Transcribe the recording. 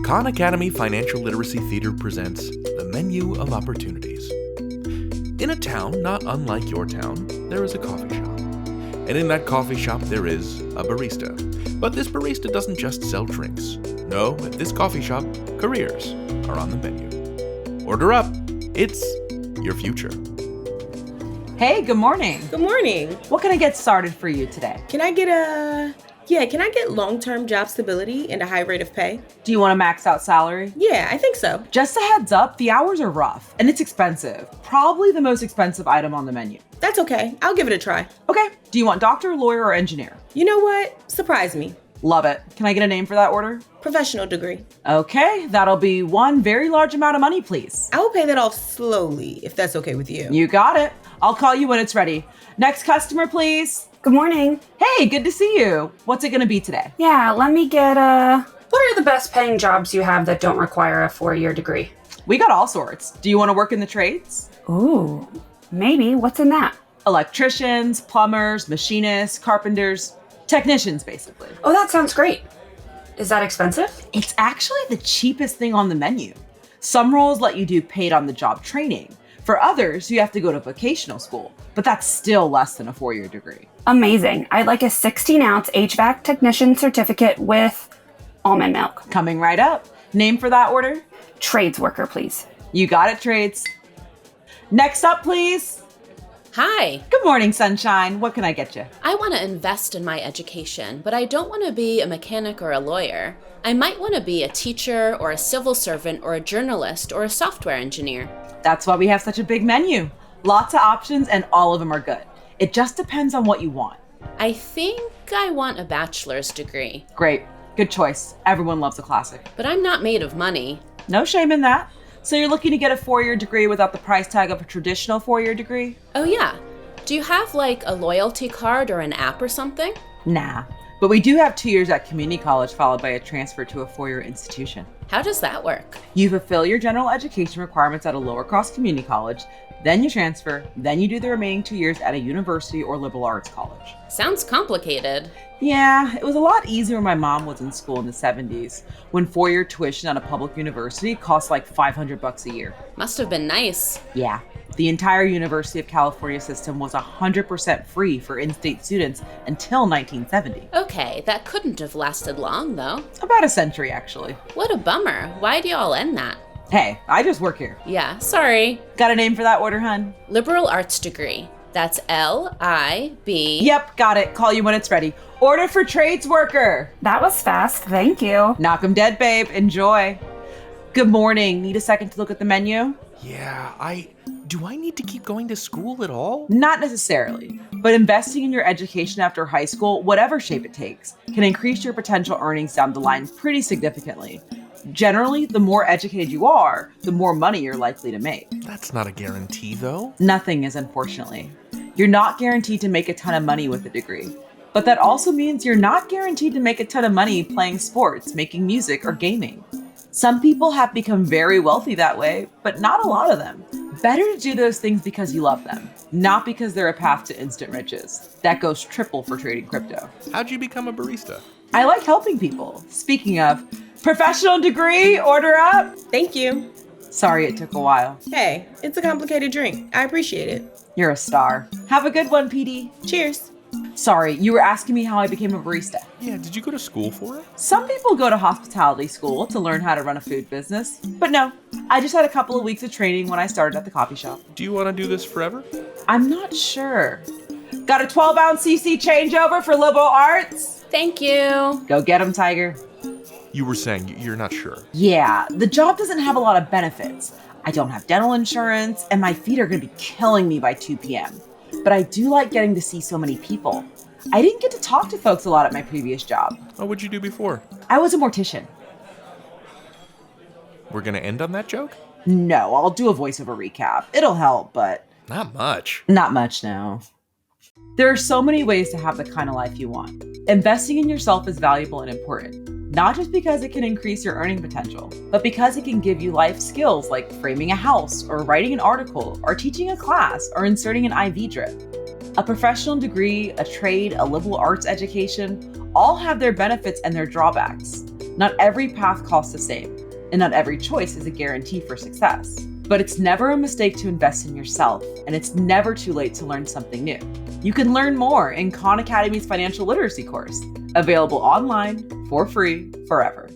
Khan Academy Financial Literacy Theater presents The Menu of Opportunities. In a town not unlike your town, there is a coffee shop. And in that coffee shop, there is a barista. But this barista doesn't just sell drinks. No, at this coffee shop, careers are on the menu. Order up. It's your future. Hey, good morning. Good morning. What can I get started for you today? Can I get long-term job stability and a high rate of pay? Do you want a maxed out salary? Yeah, I think so. Just a heads up, the hours are rough and it's expensive. Probably the most expensive item on the menu. That's okay. I'll give it a try. Okay. Do you want doctor, lawyer, or engineer? You know what? Surprise me. Love it. Can I get a name for that order? Professional degree. Okay, that'll be one very large amount of money, please. I will pay that off slowly, if that's okay with you. You got it. I'll call you when it's ready. Next customer, please. Good morning. Hey, good to see you. What's it gonna be today? Yeah, let me get what are the best paying jobs you have that don't require a 4-year degree? We got all sorts. Do you want to work in the trades? Ooh, maybe. What's in that? Electricians, plumbers, machinists, carpenters, technicians, basically. Oh, that sounds great. Is that expensive? It's actually the cheapest thing on the menu. Some roles let you do paid on the job training. For others, you have to go to vocational school, but that's still less than a 4-year degree. Amazing. I'd like a 16-ounce HVAC technician certificate with almond milk. Coming right up. Name for that order? Trades worker, please. You got it, trades. Next up, please. Hi. Good morning, sunshine. What can I get you? I want to invest in my education, but I don't want to be a mechanic or a lawyer. I might want to be a teacher or a civil servant or a journalist or a software engineer. That's why we have such a big menu. Lots of options and all of them are good. It just depends on what you want. I think I want a bachelor's degree. Great. Good choice. Everyone loves a classic. But I'm not made of money. No shame in that. So you're looking to get a 4-year degree without the price tag of a traditional 4-year degree? Oh yeah. Do you have like a loyalty card or an app or something? Nah. But we do have 2 years at community college followed by a transfer to a 4-year institution. How does that work? You fulfill your general education requirements at a lower cost community college, then you transfer, then you do the remaining 2 years at a university or liberal arts college. Sounds complicated. Yeah, it was a lot easier when my mom was in school in the 70s, when 4-year tuition at a public university cost like $500 a year. Must have been nice. Yeah. The entire University of California system was 100% free for in-state students until 1970. Okay, that couldn't have lasted long though. About a century, actually. What a bummer. Why'd you all end that? Hey, I just work here. Yeah, sorry. Got a name for that order, hun? Liberal arts degree. That's L-I-B. Yep, got it. Call you when it's ready. Order for trades worker. That was fast. Thank you. Knock 'em dead, babe. Enjoy. Good morning. Need a second to look at the menu? Yeah, do I need to keep going to school at all? Not necessarily, but investing in your education after high school, whatever shape it takes, can increase your potential earnings down the line pretty significantly. Generally, the more educated you are, the more money you're likely to make. That's not a guarantee, though. Nothing is, unfortunately. You're not guaranteed to make a ton of money with a degree, but that also means you're not guaranteed to make a ton of money playing sports, making music, or gaming. Some people have become very wealthy that way, but not a lot of them. Better to do those things because you love them, not because they're a path to instant riches. That goes triple for trading crypto. How'd you become a barista? I like helping people. Speaking of, professional degree, order up. Thank you. Sorry it took a while. Hey, it's a complicated drink. I appreciate it. You're a star. Have a good one, PD. Cheers. Sorry, you were asking me how I became a barista. Yeah, did you go to school for it? Some people go to hospitality school to learn how to run a food business, but no, I just had a couple of weeks of training when I started at the coffee shop. Do you want to do this forever? I'm not sure. Got a 12-ounce CC changeover for liberal arts? Thank you. Go get 'em, Tiger. You were saying you're not sure. Yeah, the job doesn't have a lot of benefits. I don't have dental insurance, and my feet are going to be killing me by 2 p.m. But I do like getting to see so many people. I didn't get to talk to folks a lot at my previous job. Oh, what'd you do before? I was a mortician. We're gonna end on that joke? No, I'll do a voiceover recap. It'll help, but Not much. not much now. There are so many ways to have the kind of life you want. Investing in yourself is valuable and important, not just because it can increase your earning potential, but because it can give you life skills like framing a house or writing an article or teaching a class or inserting an IV drip. A professional degree, a trade, a liberal arts education, all have their benefits and their drawbacks. Not every path costs the same, and not every choice is a guarantee for success. But it's never a mistake to invest in yourself, and it's never too late to learn something new. You can learn more in Khan Academy's financial literacy course, available online for free forever.